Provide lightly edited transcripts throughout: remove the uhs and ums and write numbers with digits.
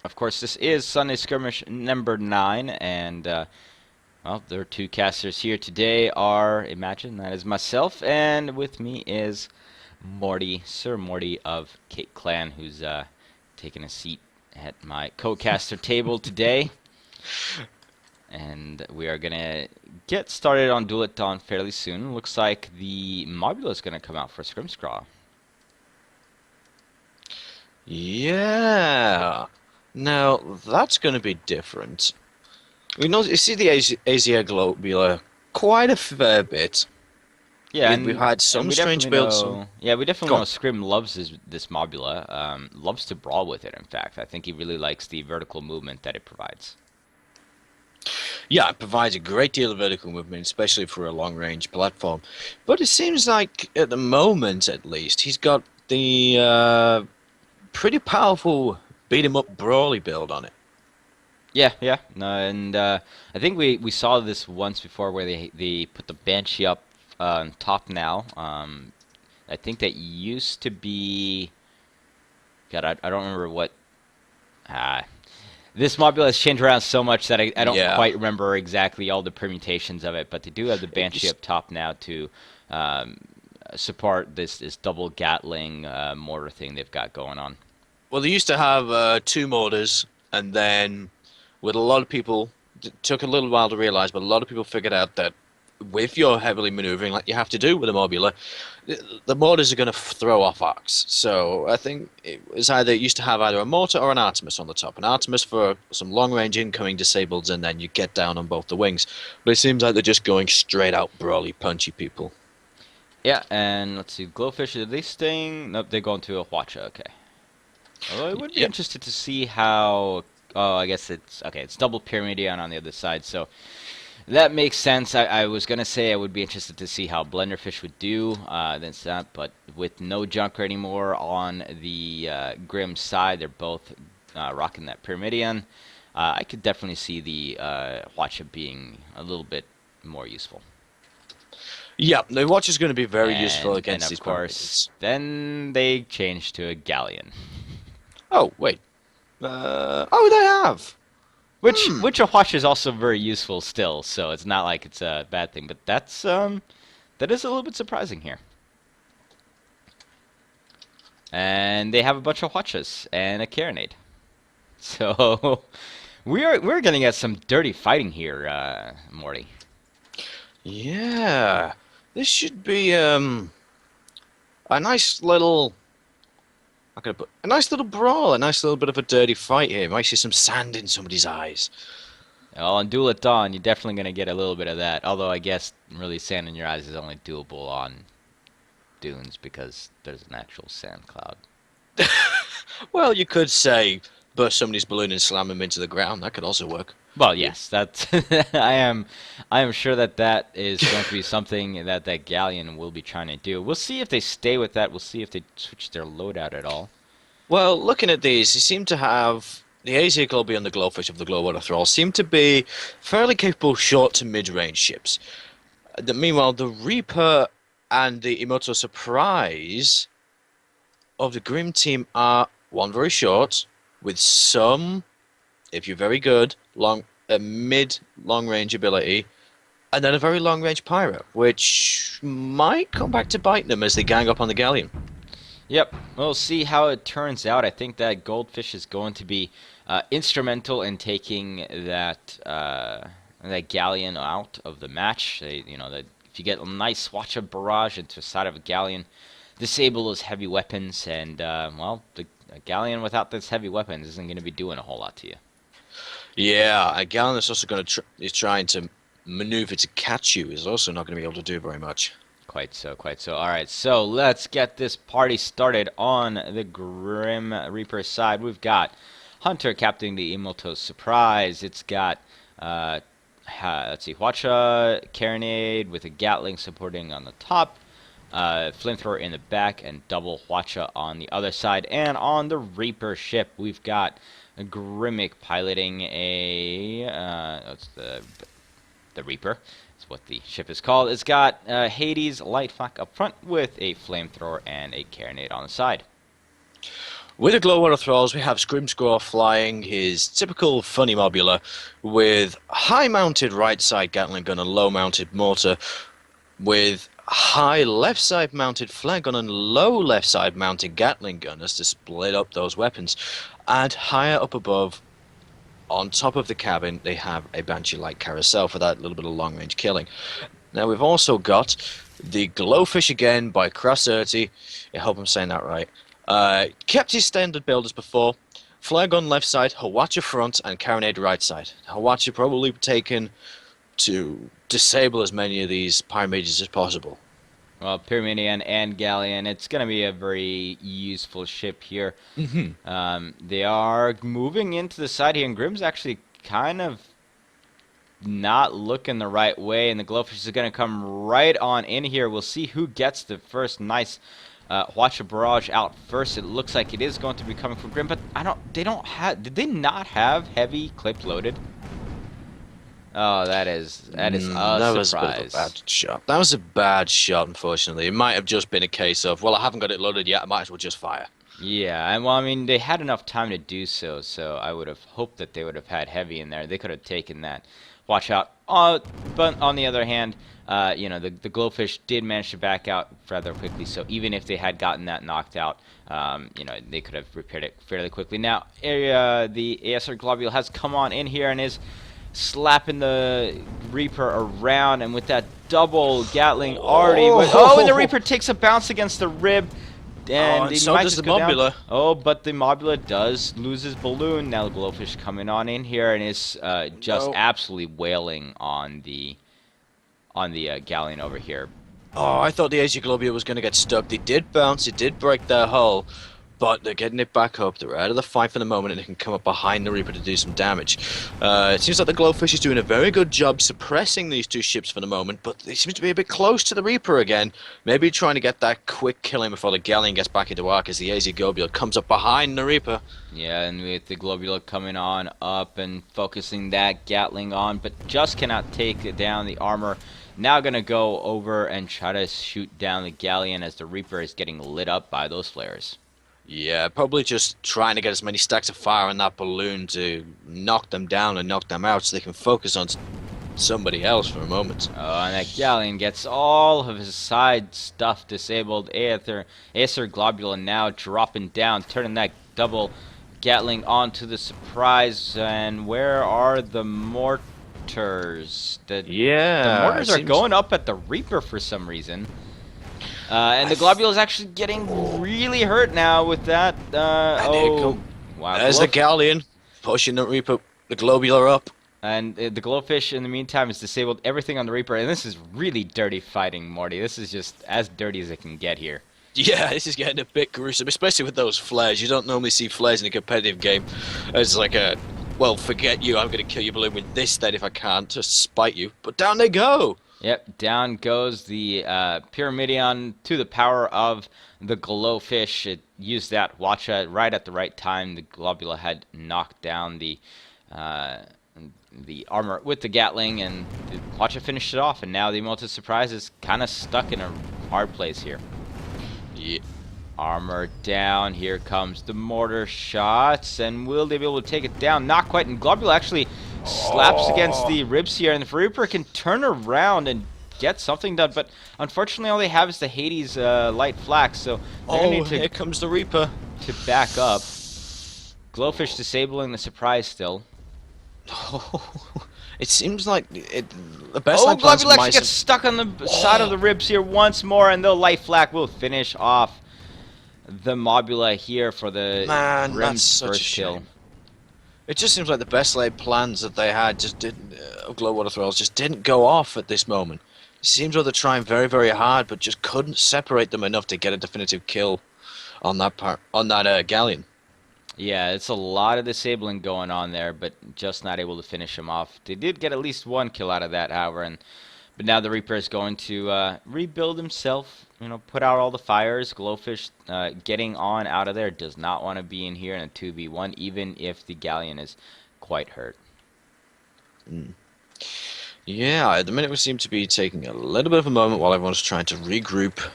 Of course, this is Sunday Skirmish number 9, and, well, there are two casters here today are, imagine, that is myself, and with me is Morty, Sir Morty of Cake Clan, who's taking a seat at my co-caster table today. And we are going to get started on Duel at Dawn fairly soon. Looks like the Mobula is going to come out for Scrimscraw. Yeah. Now that's going to be different. You see the Asia Globula quite a fair bit. Yeah, We've had and some we strange definitely builds. Some know. Yeah, we definitely go know on. Scrim loves this Mobula. Loves to brawl with it. In fact, I think he really likes the vertical movement that it provides. Yeah, it provides a great deal of vertical movement, especially for a long-range platform. But it seems like, at the moment at least, he's got the pretty powerful beat 'em up brawly build on it. Yeah, yeah. No, and I think we saw this once before where they put the Banshee up on top now. I think that used to be. God, I don't remember what. Uh, this Mobula has changed around so much that I don't Yeah. quite remember exactly all the permutations of it, but they do have the It Banshee used up top now to um, support this double Gatling mortar thing they've got going on. Well, they used to have two mortars, and then with a lot of people, it took a little while to realize, but a lot of people figured out that if you're heavily maneuvering, like you have to do with a Mobula, the mortars are going to throw off arcs. So I think it used to have either a mortar or an Artemis on the top. An Artemis for some long-range incoming disableds, and then you get down on both the wings. But it seems like they're just going straight out brawly, punchy people. Yeah, and let's see, Glowfish, are they staying? Nope, they're going to a Hwacha, okay. Although I would be Yeah. interested to see how. Oh, I guess it's okay. It's double Pyramidion on the other side, so that makes sense. I was gonna say I would be interested to see how Blenderfish would do against that, but with no Junker anymore on the Grim side, they're both rocking that Pyramidion. I could definitely see the Hwacha being a little bit more useful. Yeah, the watch is going to be very useful And against of these course, pyramids. then they changed to a Galleon. Oh, wait. Oh, they have. Which a watch is also very useful still, so it's not like it's a bad thing. But that is a little bit surprising here. And they have a bunch of watches and a carronade. So we're gonna get some dirty fighting here, Morty. Yeah, this should be a nice little. I'm gonna put a nice little brawl, a nice little bit of a dirty fight here. Might see some sand in somebody's eyes. Well, on Duel at Dawn, you're definitely gonna get a little bit of that. Although I guess really sand in your eyes is only doable on dunes because there's an actual sand cloud. Well, you could say burst somebody's balloon and slam them into the ground. That could also work. Well, yes, that's I am sure that that is going to be something that that Galleon will be trying to do. We'll see if they stay with that. We'll see if they switch their loadout at all. Well, looking at these, they seem to have the AZ Globby and the Glowfish of the Glowwater Thralls seem to be fairly capable short to mid-range ships. Meanwhile, the Reaper and the Emoto Surprise of the Grim team are one very short, with some, if you're very good, a mid long range ability, and then a very long range pyro, which might come back to bite them as they gang up on the galleon. Yep, we'll see how it turns out. I think that Goldfish is going to be instrumental in taking that Galleon out of the match. That if you get a nice Swatcha barrage into the side of a Galleon, disable those heavy weapons, and well, a Galleon without those heavy weapons isn't going to be doing a whole lot to you. Yeah, a galleon is also going to is trying to maneuver to catch you is also not going to be able to do very much. Quite so, quite so. All right, so let's get this party started on the Grim Reaper side. We've got Hunter captaining the Emoto Surprise. It's got, let's see, Hwacha, Carronade with a Gatling supporting on the top, Flamethrower in the back, and double Hwacha on the other side. And on the Reaper ship, we've got Grimmick piloting that's the Reaper. That's what the ship is called. It's got Hades light flak up front with a flamethrower and a carronade on the side. With the Glowwater Thralls, we have Scrimscore flying his typical funny mobula with high-mounted right-side Gatling gun and low-mounted mortar, with high left-side mounted flare gun and low left-side mounted Gatling gun as to split up those weapons. And higher up above, on top of the cabin, they have a Banshee-like carousel for that little bit of long-range killing. Now we've also got the Glowfish again by Crasserty. I hope I'm saying that right. Kept his standard build as before. Flare gun left side, Hawacha front, and Carronade right side. Hawacha probably taken to disable as many of these Pyramids as possible. Well, Pyramidion and Galleon, it's going to be a very useful ship here. They are moving into the side here, and Grim's actually kind of not looking the right way, and the Glowfish is going to come right on in here. We'll see who gets the first nice watch a barrage out first. It looks like it is going to be coming from Grim, but they don't have, did they not have heavy clip loaded? Oh, that is a that surprise. was a bit of a bad shot. That was a bad shot, unfortunately. It might have just been a case of, well, I haven't got it loaded yet, I might as well just fire. Yeah, and well, I mean, they had enough time to do so, so I would have hoped that they would have had heavy in there. They could have taken that. Watch out. But on the other hand, you know, the Glowfish did manage to back out rather quickly, so even if they had gotten that knocked out, you know, they could have repaired it fairly quickly. Now, the ASR Globule has come on in here and is slapping the Reaper around, and with that double Gatling already... and the Reaper takes a bounce against the rib. And so does the Mobula. Oh, but the Mobula does lose his balloon. Now the Glowfish coming on in here and is just absolutely wailing on the Galleon over here. Oh, I thought the AZ Globule was going to get stuck. They did bounce, it did break their hull, but they're getting it back up. They're out of the fight for the moment, and they can come up behind the Reaper to do some damage. It seems like the Glowfish is doing a very good job suppressing these two ships for the moment, but they seem to be a bit close to the Reaper again. Maybe trying to get that quick killing before the Galleon gets back into arc as the AZ Globule comes up behind the Reaper. Yeah, and with the Globule coming on up and focusing that Gatling on, but just cannot take down the armor. Now going to go over and try to shoot down the Galleon as the Reaper is getting lit up by those flares. Yeah, probably just trying to get as many stacks of fire in that balloon to knock them down and knock them out so they can focus on somebody else for a moment. Oh, and that Galleon gets all of his side stuff disabled. Aether Globule now dropping down, turning that double Gatling onto the Surprise. And where are the mortars? The mortars are going up at the Reaper for some reason. And the Globule is actually getting really hurt now with that. Wow. There's the Galleon pushing the Reaper, the Globular up. And the Glowfish, in the meantime, has disabled everything on the Reaper. And this is really dirty fighting, Morty. This is just as dirty as it can get here. Yeah, this is getting a bit gruesome, especially with those flares. You don't normally see flares in a competitive game. It's like a, well, forget you, I'm going to kill your balloon with this then if I can, to spite you. But down they go! Yep, down goes the Pyramidion to the power of the Glowfish. It used that Watcha right at the right time. The Globula had knocked down the armor with the Gatling, and the Watcha finished it off. And now the Molten Surprise is kind of stuck in a hard place here. Yeah. Armor down. Here comes the mortar shots, and will they be able to take it down? Not quite. And Globula actually slaps against the ribs here, and the Reaper can turn around and get something done, but unfortunately all they have is the Hades light flak, so they're gonna need to, here comes the Reaper to back up. Glowfish disabling the Surprise still. It seems like the best line plans Globule actually gets stuck on the side of the ribs here once more, and the light flak will finish off the Mobula here for the Grim's first kill. It just seems like the best laid plans that they had just didn't, Glowwater Thralls just didn't go off at this moment. It seems like they're trying very, very hard, but just couldn't separate them enough to get a definitive kill on that Galleon. Yeah, it's a lot of disabling going on there, but just not able to finish him off. They did get at least one kill out of that, however, but now the Reaper is going to rebuild himself, you know, put out all the fires. Glowfish getting on out of there, does not want to be in here in a 2v1, even if the Galleon is quite hurt. Yeah, at the minute we seem to be taking a little bit of a moment while everyone's trying to regroup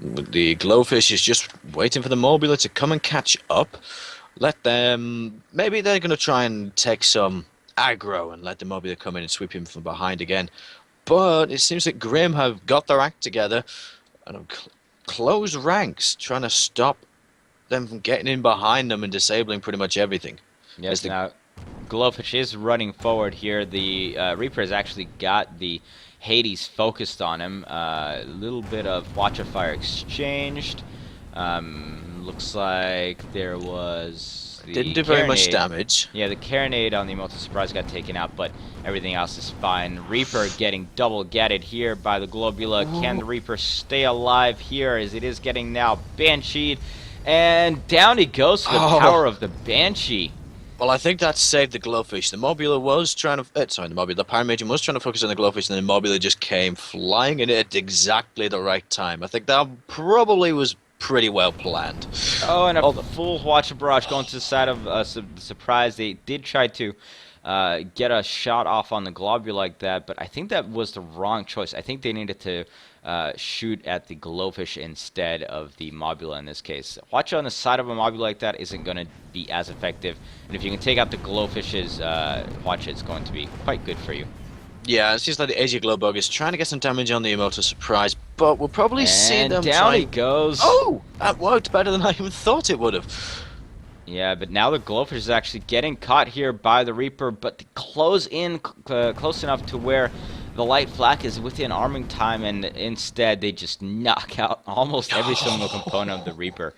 The Glowfish is just waiting for the Mobula to come and catch up. Let them... Maybe they're going to try and take some aggro and let the Mobula come in and sweep him from behind again. But it seems that Grim have got their act together and have closed ranks, trying to stop them from getting in behind them and disabling pretty much everything. Yes, now Glowfish is running forward here. The Reaper has actually got the Hades focused on him. A little bit of Watch of Fire exchanged. Looks like there was the Didn't do very much damage. Yeah, the Carronade on the Immortal Surprise got taken out, but everything else is fine. Reaper getting double gatted here by the Globula. Ooh. Can the Reaper stay alive here as it is getting now Banshee'd? And down he goes for the power of the Banshee. Well, I think that saved the Glowfish. The Mobula was trying to... the Paramagian was trying to focus on the Glowfish, and then the Mobula just came flying in at exactly the right time. I think that probably was pretty well planned. Oh, and a full Watcher Barrage going to the side of the Surprise. They did try to get a shot off on the Globule like that, but I think that was the wrong choice. I think they needed to shoot at the Glowfish instead of the Mobula in this case. Watch on the side of a Mobula like that isn't going to be as effective, and if you can take out the Glowfish's Watch, it's going to be quite good for you. Yeah, it seems like the Asia Glowbug is trying to get some damage on the Immortal Surprise, but we'll probably see them down he goes. Oh! That worked better than I even thought it would have. Yeah, but now the Glowfish is actually getting caught here by the Reaper, but to close in close enough to where the light flak is within arming time, and instead they just knock out almost every single component of the Reaper.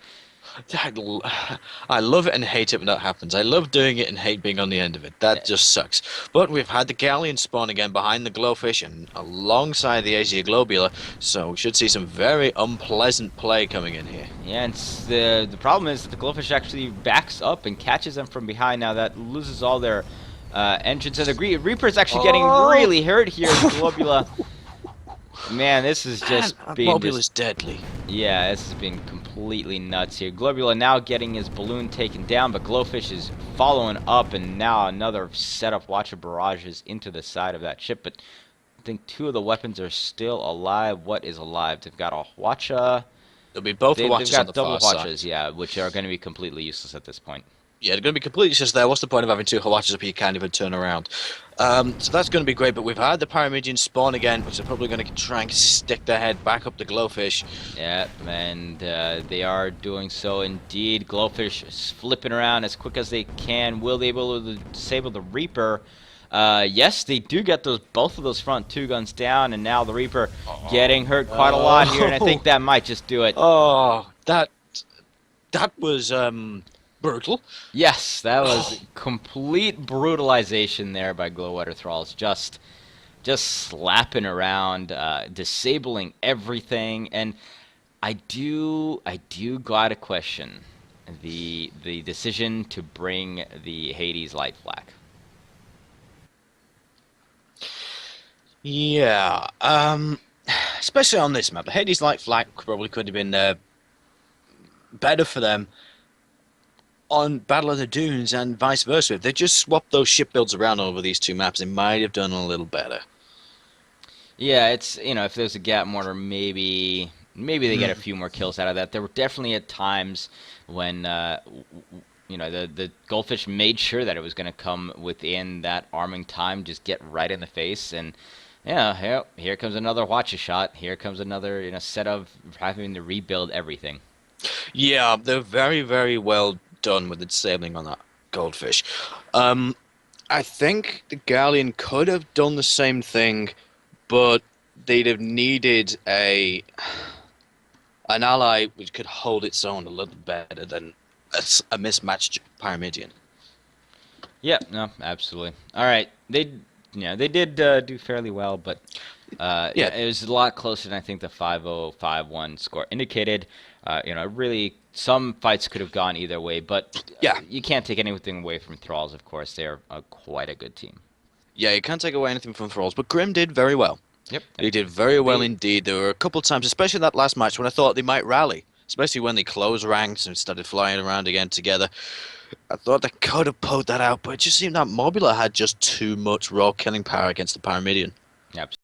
I love it and hate it when that happens. I love doing it and hate being on the end of it. That just sucks. But we've had the Galleon spawn again behind the Glowfish and alongside the Asia Globula, so we should see some very unpleasant play coming in here. Yeah, and the problem is that the Glowfish actually backs up and catches them from behind. Now that loses all their engines, and the Reaper's actually getting really hurt here. The Globula. Man, this is just being... Mobula's deadly. Yeah, this has been completely nuts here. Globula now getting his balloon taken down, but Glowfish is following up, and now another set of Watcher barrages into the side of that ship. But I think two of the weapons are still alive. What is alive? They've got a Watcher. There'll be both the Watchers on the far side. They've got double Watchers, yeah, which are going to be completely useless at this point. Yeah, they're going to be completely useless there. What's the point of having two Watchers up here? You can't even turn around. So that's going to be great, but we've had the Paramagian spawn again, which are probably going to try and stick their head back up the Glowfish. Yeah, and they are doing so indeed. Glowfish is flipping around as quick as they can. Will they be able to disable the Reaper? Yes, they do get both of those front two guns down, and now the Reaper getting hurt quite a lot here, and I think that might just do it. Oh, that was... brutal. Yes, that was complete brutalization there by Glowwater Thralls. Just slapping around, disabling everything, and I do gotta question the decision to bring the Hades light flak. Yeah, especially on this map, the Hades light flak probably could have been better for them on Battle of the Dunes and vice versa. If they just swapped those ship builds around over these two maps, they might have done a little better. Yeah, it's, if there's a gap mortar, maybe they get a few more kills out of that. There were definitely at times when the Goldfish made sure that it was going to come within that arming time, just get right in the face, and yeah, here comes another Watcher shot. Here comes another set of having to rebuild everything. Yeah, they're very, very well done with the disabling on that Goldfish. I think the Galleon could have done the same thing, but they'd have needed an ally which could hold its own a little better than a mismatched Paramagian. Yeah, no, absolutely. All right, they did do fairly well, but it was a lot closer than I think the 5-0-5-1 score indicated. Really, some fights could have gone either way, but you can't take anything away from Thralls, of course. They're quite a good team. Yeah, you can't take away anything from Thralls, but Grim did very well. Yep. He did very well indeed. There were a couple of times, especially that last match, when I thought they might rally, especially when they closed ranks and started flying around again together. I thought they could have pulled that out, but it just seemed that Mobula had just too much raw killing power against the Paramagian. Yep.